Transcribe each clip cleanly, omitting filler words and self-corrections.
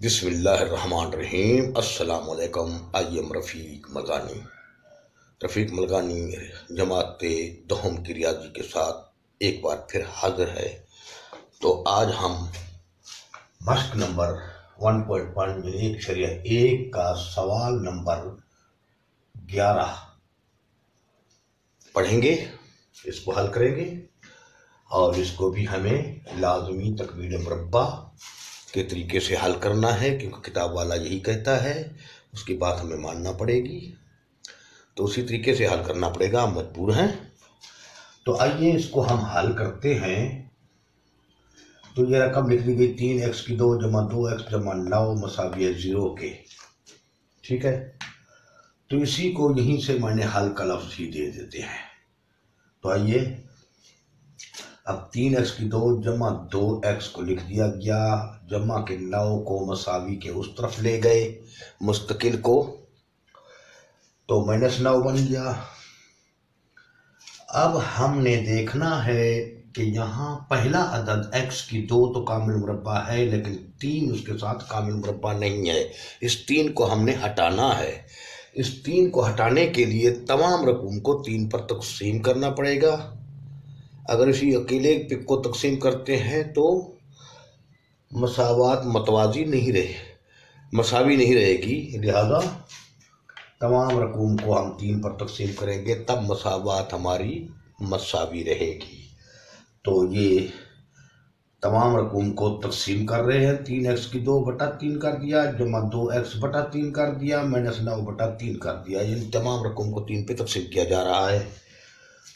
बिस्मिल्लाहिर्रहमानिर्रहीम। अस्सलाम वालेकुम। आई एम रफ़ीक मलकानी जमात दहम की रियाजी के साथ एक बार फिर हाजिर है। तो आज हम मश्क नंबर 1.1 का सवाल नंबर 11 पढ़ेंगे, इसको हल करेंगे और इसको भी हमें लाज़मी तकमील मुरब्बा के तरीके से हल करना है, क्योंकि किताब वाला यही कहता है, उसकी बात हमें मानना पड़ेगी। तो उसी तरीके से हल करना पड़ेगा, हम मजबूर हैं। तो आइए इसको हम हल करते हैं। तो ये रकम लिख दी गई 3x की 2 जमा 2x जमा 9 मसावी 0 के। ठीक है, तो इसी को यहीं से मैंने हल का लफ्ज़ ही दे देते हैं। तो आइए अब 3x की 2 जमा 2x को लिख दिया गया, जमा के 9 को मसावी के उस तरफ ले गए मुस्तकिल को, तो -9 बन गया। अब हमने देखना है कि यहाँ पहला अदद x की 2 तो कामिल मुरब्बा है, लेकिन 3 उसके साथ कामिल मुरब्बा नहीं है। इस 3 को हमने हटाना है। इस 3 को हटाने के लिए तमाम रकूम को 3 पर तकसीम करना पड़ेगा। अगर इसी अकेले पिक को तकसीम करते हैं तो मसावात मतवाजी नहीं रहे, मसावी नहीं रहेगी। लिहाजा तमाम रकूम को हम 3 पर तकसीम करेंगे, तब मसावात हमारी मसावी रहेगी। तो ये तमाम रकूम को तकसीम कर रहे हैं। 3x की 2/3 कर दिया, जमा 2x/3 कर दिया, -9/3 कर दिया। इन तमाम रकूम को 3 पे तकसीम किया जा रहा है।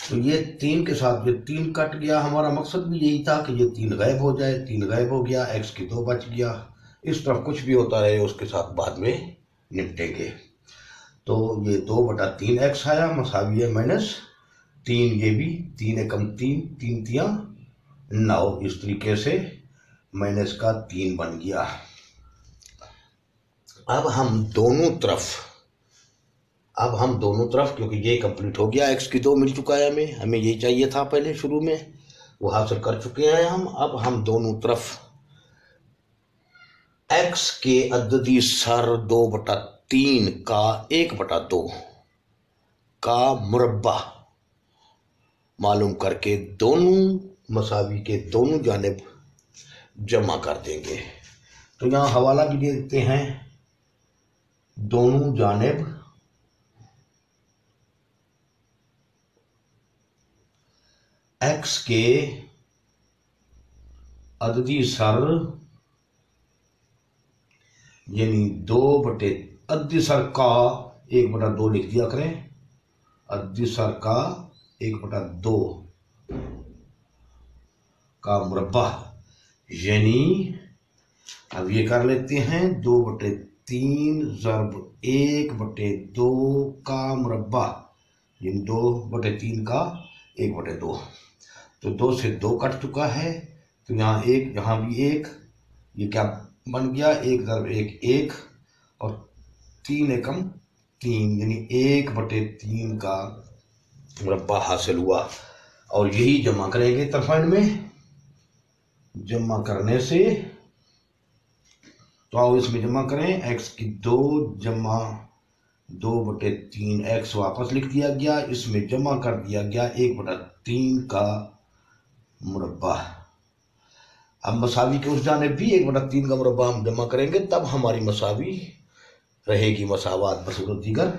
तो ये 3 के साथ ये 3 कट गया। हमारा मकसद भी यही था कि ये 3 गायब हो जाए। 3 गायब हो गया, x की 2 बच गया। इस तरफ कुछ भी होता रहे, उसके साथ बाद में निपटेंगे। तो ये 2/3x आया, मसावी है -3। ये भी 3 एकम 3, 3 तियां 9। इस तरीके से -3 बन गया। अब हम दोनों तरफ क्योंकि ये कंप्लीट हो गया, x की 2 मिल चुका है, हमें यही चाहिए था पहले शुरू में, वो हासिल कर चुके हैं हम। अब हम दोनों तरफ x के अददी सर 2/3 का 1/2 का मुरब्बा मालूम करके दोनों मसावी के दोनों जानिब जमा कर देंगे। तो यहाँ हवाला भी दे देते हैं। दोनों जानिब x के अददी सर यानी 2/अददी सर का 1/2 लिख दिया करें। अददी सर का 1/2 का मुरब्बा, यानी अब ये कर लेते हैं 2/3 ज़रब 1/2 का मुरब्बा, यानी 2/3 का 1/2। तो 2 से 2 कट चुका है, तो यहाँ 1, यहाँ भी 1। ये क्या बन गया? 1 ज़रब 1 1 और 3 एकम 3, यानी 1/3 का मुरब्बा हासिल हुआ। और यही जमा करेंगे तरफाइन में। जमा करने से तो आओ इसमें जमा करें। x की 2 जमा 2/3 x वापस लिख दिया गया, इसमें जमा कर दिया गया 1/3 का मुरब्बा। अब मसावी के उस जाने भी 1/3 का मुरब्बा हम जमा करेंगे, तब हमारी मसावी रहेगी। मसावात बसूरत दीगर,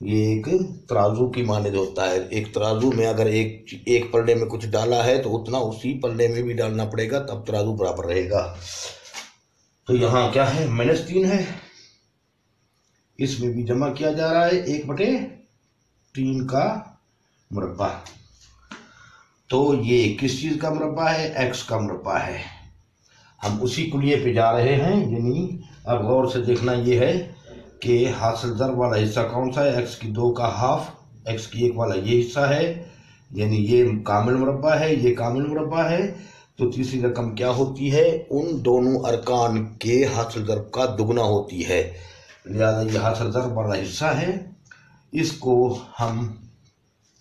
ये एक तराजू की मानद होता है। एक तराजू में अगर एक पल्ले में कुछ डाला है तो उतना उसी पल्ले में भी डालना पड़ेगा, तब तराजू बराबर रहेगा। तो यहाँ क्या है? -3 है, इसमें भी जमा किया जा रहा है 1/3 का मुरब्बा। तो ये किस चीज़ का मुरब्बा है? x का मुरब्बा है। हम उसी कुलिये पे जा रहे हैं। यानी अब गौर से देखना ये है कि हासिल ज़रब वाला हिस्सा कौन सा है? x की 2 का हाफ, x की 1 वाला ये हिस्सा है, यानी ये कामिल मुरब्बा है, ये कामिल मुरब्बा है। तो तीसरी रकम क्या होती है? उन दोनों अरकान के हासिल ज़रब का दुगना होती है। लिहाजा ये हासिल ज़रब वाला हिस्सा है, इसको हम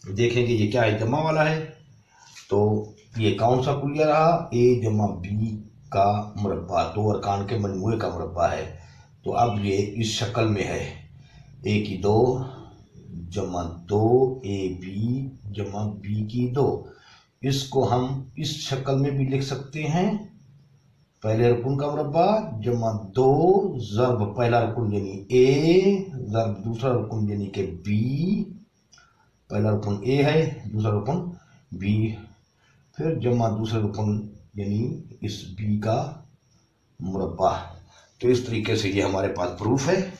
देखेंगे ये क्या है? जमा वाला है। तो ये कौन सा कुलिया रहा? a जमा b का मुरब्बा, दो अरकान के मजमूए का मुरब्बा है। तो अब ये इस शक्ल में है, ए की 2 जमा 2 ए बी जमा बी की 2। इसको हम इस शक्ल में भी लिख सकते हैं, पहले रुकन का मुरब्बा जमा 2 ज़र्ब पहला रुकन यानी ए ज़र्ब दूसरा रुकन यानी कि बी, पहला रुकन ए है दूसरा रुकन बी, फिर जमा दूसरा रुकन यानी इस बी का मुरब्बा। तो इस तरीके से ये हमारे पास प्रूफ है।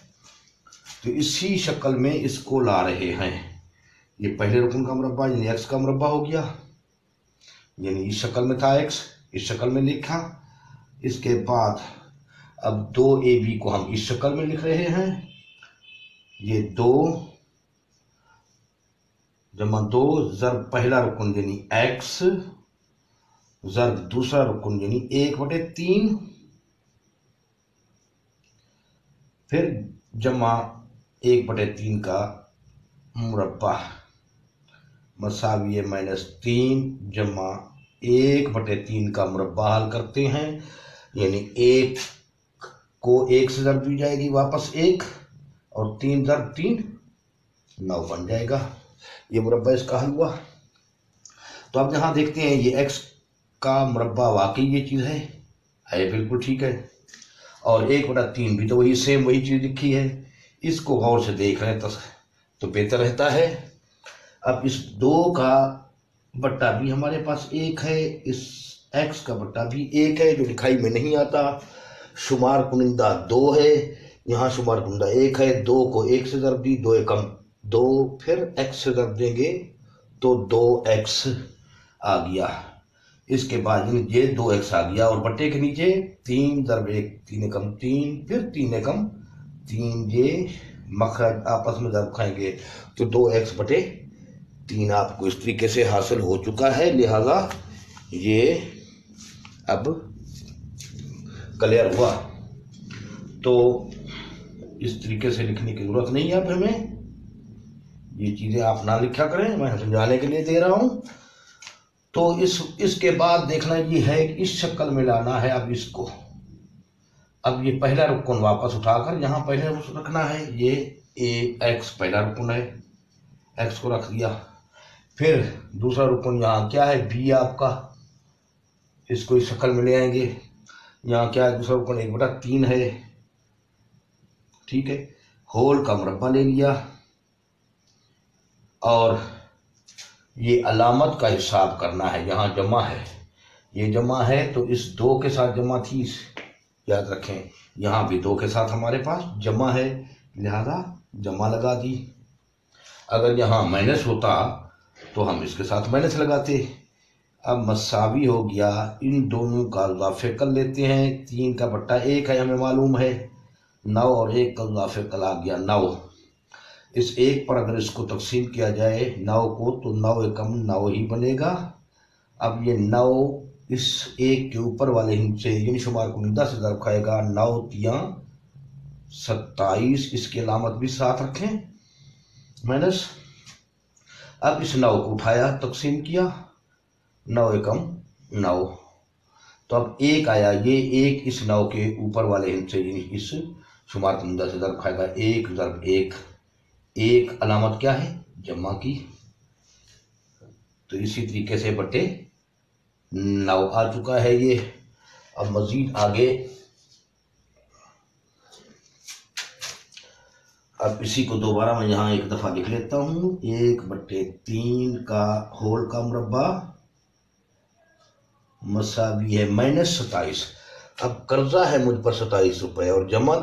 तो इसी शक्ल में इसको ला रहे हैं। ये पहले रुकन का मुरब्बा यानी एक्स का मुरब्बा हो गया, यानी इस शक्ल में था एक्स, इस शक्ल में लिखा। इसके बाद अब 2ab को हम इस शक्ल में लिख रहे हैं, ये 2 जमा 2 ज़र्ब पहला रुकन यानी एक्स ज़र्ब दूसरा रुकन यानी 1/3, फिर जमा 1/3 का मुरब्बा मसावी -3 जमा 1/3 का मुरब्बा हल करते हैं, यानी 1 को 1 से ज़र्ब दी जाएगी वापस 1 और 3 ज़र्ब 3 9 बन जाएगा। ये मुरब्बा इसका हल हुआ। तो अब यहाँ देखते हैं ये एक्स का मुरब्बा वाकई ये चीज़ है बिल्कुल ठीक है, और 1/3 भी तो वही सेम वही चीज़ लिखी है। इसको गौर से देख रहे हैं तो बेहतर रहता है। अब इस 2 का बट्टा भी हमारे पास 1 है, इस x का बट्टा भी 1 है जो लिखाई में नहीं आता। शुमार कुनिंदा 2 है, यहाँ शुमार कुनिंदा 1 है। 2 को 1 से ज़र्ब दी, 2 एकम 2, फिर x से ज़र्ब देंगे तो 2x आ गया। इसके बाद ये 2x आ गया और बट्टे के नीचे 3 ज़र्ब 1 3 एकम 3, फिर 3 एकम 3, ये मखरज आपस में ज़र्ब खाएंगे तो 2x/3 आपको इस तरीके से हासिल हो चुका है। लिहाजा ये अब क्लियर हुआ। तो इस तरीके से लिखने की ज़रूरत नहीं है अब हमें, ये चीज़ें आप ना लिखा करें, मैं समझाने के लिए दे रहा हूँ। तो इसके बाद देखना ये है कि इस शक्ल में लाना है अब इसको। अब ये पहला रुकन वापस उठाकर यहाँ पहले रखना है, ये एक्स पहला रुकन है, एक्स को रख दिया। फिर दूसरा रुकन यहाँ क्या है, बी आपका, इसको इस शक्ल में ले आएंगे। यहाँ क्या है, दूसरा रुकन 1/3 है, ठीक है। होल का मुरब्बा ले लिया और ये अलामत का हिसाब करना है। यहाँ जमा है, ये जमा है तो इस 2 के साथ जमा थी, याद रखें। यहाँ भी 2 के साथ हमारे पास जमा है, लिहाजा जमा लगा दी। अगर यहाँ माइनस होता तो हम इसके साथ माइनस लगाते। अब मसावी हो गया, इन दोनों का इजाफे कर लेते हैं। 3 का बट्टा 1 है, हमें मालूम है। 9 और 1 का इजाफे कल आ गया 9। इस 1 पर अगर इसको तकसीम किया जाए 9 को तो 9 एकम 9 ही बनेगा। अब ये 9 इस 1 के ऊपर वाले हिस्से यानी शुमार कुनिंदा से ज़र्ब खाएगा। 9 तियां 27, इसकी अलामत भी साथ रखें माइनस। अब इस 9 को उठाया, तकसीम किया, 9 एकम 9, तो अब 1 आया। ये 1 इस 9 के ऊपर वाले हिस्से यानी इस शुमार कुनिंदा से ज़र्ब खाएगा। 1 ज़र्ब 1, 1 अलामत क्या है, जमा की। तो इसी तरीके से बटे 9 आ चुका है ये। अब मजीद आगे, अब इसी को दोबारा मैं यहाँ एक दफ़ा लिख लेता हूँ। 1/3 का होल का मुरब्बा मसावी है -27। अब कर्जा है मुझ पर 27 रुपये और जमा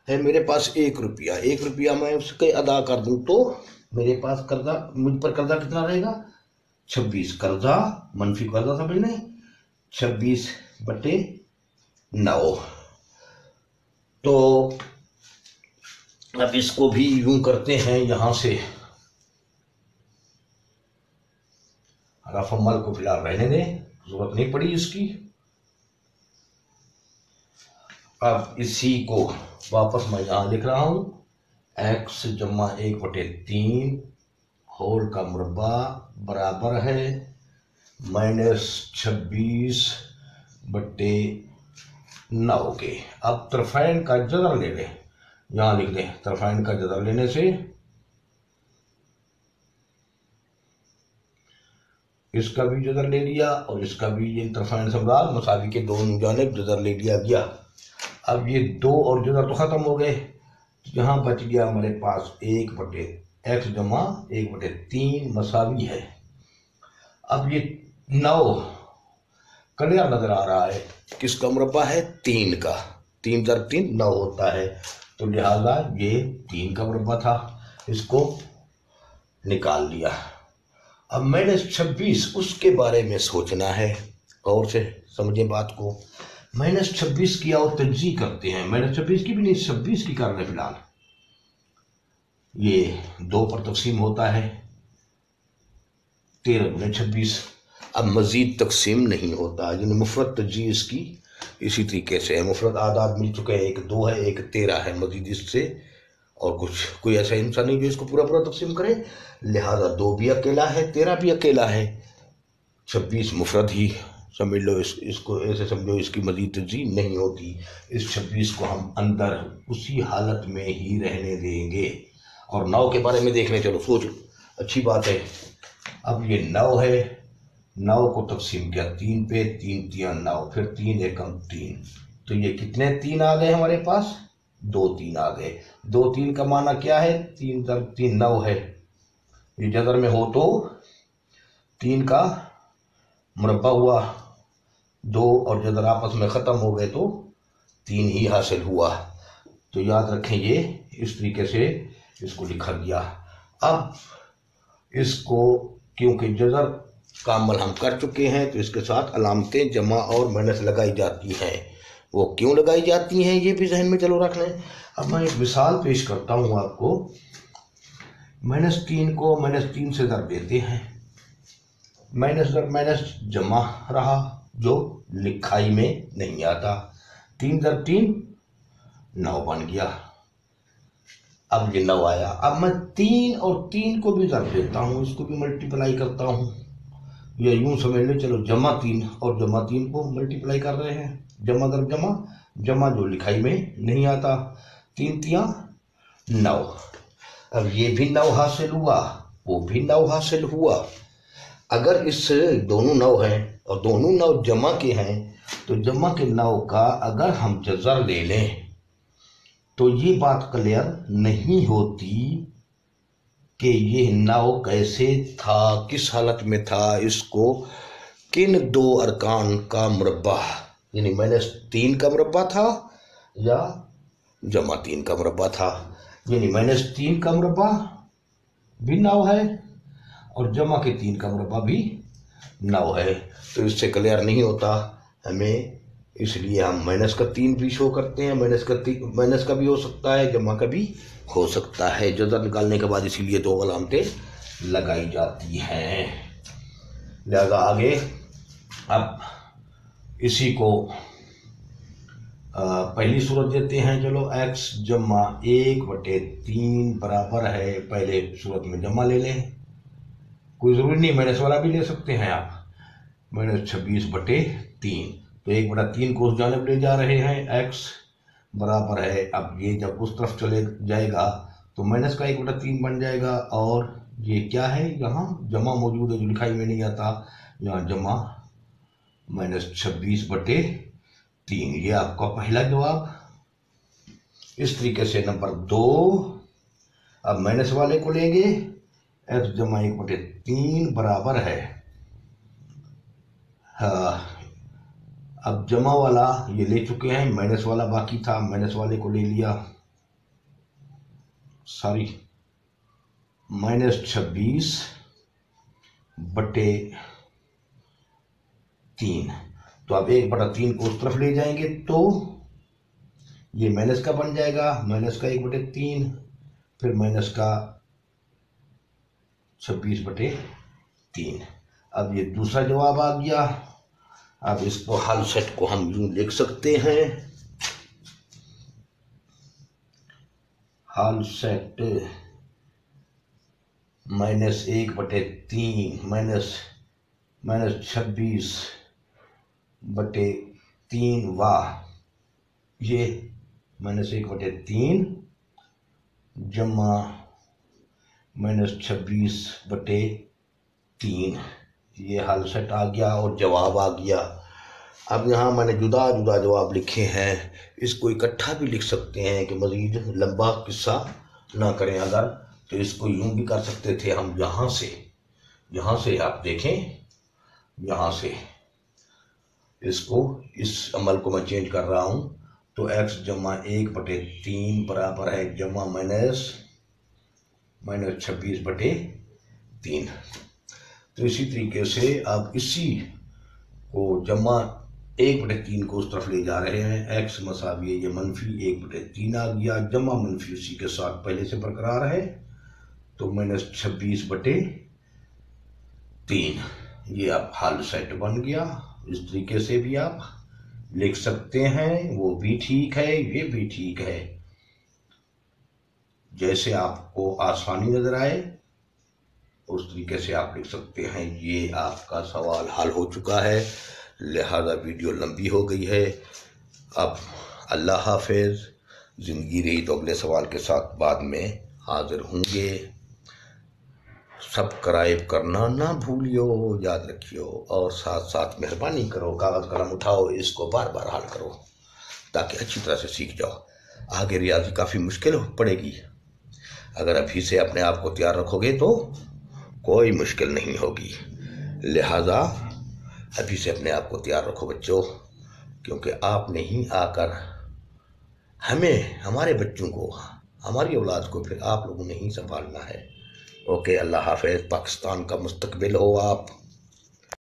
है मेरे पास 1 रुपया। 1 रुपया मैं उसके अदा कर दूँ तो मेरे पास कर्जा, मुझ पर कर्जा कितना रहेगा, 26। कर्जा मनफी कर्जा समझने 26/9। तो अब इसको भी यूं करते हैं, यहाँ से रफमल को फिलहाल रहने दें, जरूरत नहीं पड़ी इसकी। अब इसी को वापस मैं यहाँ लिख रहा हूँ, x जमा 1/3 होल का मुरब्बा बराबर है -26/9। 9 के। अब तरफैन का जदर ले लें, यहाँ लिख दें तरफैन का जदर लेने से इसका भी जदर ले लिया और इसका भी, ये तरफैन समराल मसावी के दोनों जानिब जदर ले लिया गया। अब ये 2 और जदर तो ख़त्म हो गए, यहाँ बच गया हमारे पास 1/x जमा 1/3 मसावी है। अब ये 9 क्लियर नजर आ रहा है, किसका मुरब्बा है? 3 का। 3 × 3 9 होता है, तो लिहाजा ये 3 का मुरब्बा था, इसको निकाल लिया। अब -26 उसके बारे में सोचना है, और से समझें बात को। -26 की और तज्जी करते हैं, -26 की भी नहीं, 26 की कर रहे फिलहाल। ये 2 पर तकसीम होता है, 13 × 26। अब मज़ीद तकसीम नहीं होता, यानी मुफरत तज्जी इसकी इसी तरीके से है। मुफरत आदाद मिल चुके हैं, एक 2 है, एक 13 है, मज़ीद इससे और कोई ऐसा इंसान नहीं जो इसको पूरा पूरा तकसीम करे। लिहाजा 2 भी अकेला है, 13 भी अकेला है, 26 मुफरत ही समझ लो। इसको ऐसे समझो, इसकी मज़ीद तज्जी नहीं होती। इस 26 को हम अंदर उसी हालत में ही रहने देंगे। और 9 के बारे में देख लें, चलो सोच, अच्छी बात है। अब ये 9 है, 9 को तकसीम किया 3 पे, 3 × 9, फिर 3 एकम 3, तो ये कितने 3 आ गए हमारे पास? 2 3 आ गए। 2 3 का माना क्या है? 3 × 3 9 है। ये जदर में हो तो 3 का मुरब्बा हुआ, 2 और जदर आपस में ख़त्म हो गए तो 3 ही हासिल हुआ। तो याद रखें, ये इस तरीके से इसको लिखा गया। अब इसको क्योंकि जदर का अमल हम कर चुके हैं, तो इसके साथ अलामतें जमा और माइनस लगाई जाती हैं। वो क्यों लगाई जाती हैं ये भी जहन में चलो रख लें। अब मैं एक मिसाल पेश करता हूँ आपको। -3 को -3 से दर देते हैं, माइनस दर माइनस जमा रहा जो लिखाई में नहीं आता, 3 × 3 9 बन गया। अब ये 9 आया। अब मैं 3 और 3 को भी दर देता हूँ, इसको भी मल्टीप्लाई करता हूँ, या यूं समझ लो, चलो जमा 3 और जमा 3 को मल्टीप्लाई कर रहे हैं, जमा दर जमा, जमा जो लिखाई में नहीं आता, 3 × 9। अब ये भी 9 हासिल हुआ, वो भी 9 हासिल हुआ। अगर इस दोनों 9 हैं और दोनों 9 जमा के हैं, तो जमा के 9 का अगर हम जज़र ले लें तो ये बात क्लियर नहीं होती कि ये 9 कैसे था, किस हालत में था, इसको किन 2 अरकान का मुरब्बा, यानी -3 का मुरब्बा था या जमा 3 का मुरब्बा था। यानी -3 का मुरब्बा भी 9 है और जमा के 3 का मुरब्बा भी 9 है। तो इससे क्लियर नहीं होता हमें, इसलिए हम -3 भी शो करते हैं। माइनस का भी हो सकता है, जमा का भी हो सकता है। जज़र निकालने के बाद इसीलिए 2 अलामतें लगाई जाती हैं। लिहाजा आगे अब इसी को पहली सूरत देते हैं। चलो x जमा 1/3 बराबर है, पहले सूरत में जमा ले लें, कोई ज़रूरी नहीं माइनस वाला भी ले सकते हैं आप, -26/3। तो 1/3 को उस जानिब ले जा रहे हैं, x बराबर है, अब ये जब उस तरफ चले जाएगा तो माइनस का 1/3 बन जाएगा। और ये क्या है, यहाँ जमा मौजूद है जो लिखाई में नहीं आता, यहाँ जमा -26/3, ये आपका पहला जवाब। इस तरीके से नंबर 2, अब माइनस वाले को लेंगे, x जमा 1/3 बराबर है, हाँ अब जमा वाला ये ले चुके हैं, माइनस वाला बाकी था, माइनस वाले को ले लिया, सॉरी -26/3। तो अब 1/3 को उस तरफ ले जाएंगे तो ये माइनस का बन जाएगा, माइनस का 1/3, फिर माइनस का 26/3। अब ये दूसरा जवाब आ गया। अब इसको हल सेट को हम यूं लिख सकते हैं, हल सेट -1/3 -26/3 वाह ये -1/3 जमा -26/3, ये हल सेट आ गया और जवाब आ गया। अब यहाँ मैंने जुदा जुदा जवाब लिखे हैं, इसको इकट्ठा भी लिख सकते हैं कि मज़ीद लंबा किस्सा ना करें अगर, तो इसको यूँ भी कर सकते थे हम। यहाँ से आप देखें, यहाँ से इसको, इस अमल को मैं चेंज कर रहा हूँ, तो x जमा 1/3 बराबर है जमा -26/3। तो इसी तरीके से आप इसी को जमा 1/3 को उस तरफ ले जा रहे हैं, x मसावी ये -1/3 आ गया, जमा मनफी उसी के साथ पहले से बरकरार है, तो -26/3। ये अब हल सेट बन गया। इस तरीके से भी आप लिख सकते हैं, वो भी ठीक है, ये भी ठीक है, जैसे आपको आसानी नजर आए उस तरीके से आप लिख सकते हैं। ये आपका सवाल हल हो चुका है, लिहाजा वीडियो लंबी हो गई है। अब अल्लाह हाफिज। ज़िंदगी रही तो अगले सवाल के साथ बाद में हाजिर होंगे। सब्सक्राइब करना ना भूलियो, याद रखियो, और साथ साथ मेहरबानी करो, कागज़ कलम उठाओ, इसको बार बार हल करो ताकि अच्छी तरह से सीख जाओ। आगे रियाजी काफ़ी मुश्किल पड़ेगी, अगर अभी से अपने आप को तैयार रखोगे तो कोई मुश्किल नहीं होगी। लिहाजा अभी से अपने आप को तैयार रखो बच्चों, क्योंकि आपने ही आकर हमें, हमारे बच्चों को, हमारी औलाद को फिर आप लोगों ने ही संभालना है। ओके, अल्लाह हाफ़िज़। पाकिस्तान का मुस्तकबिल हो आप।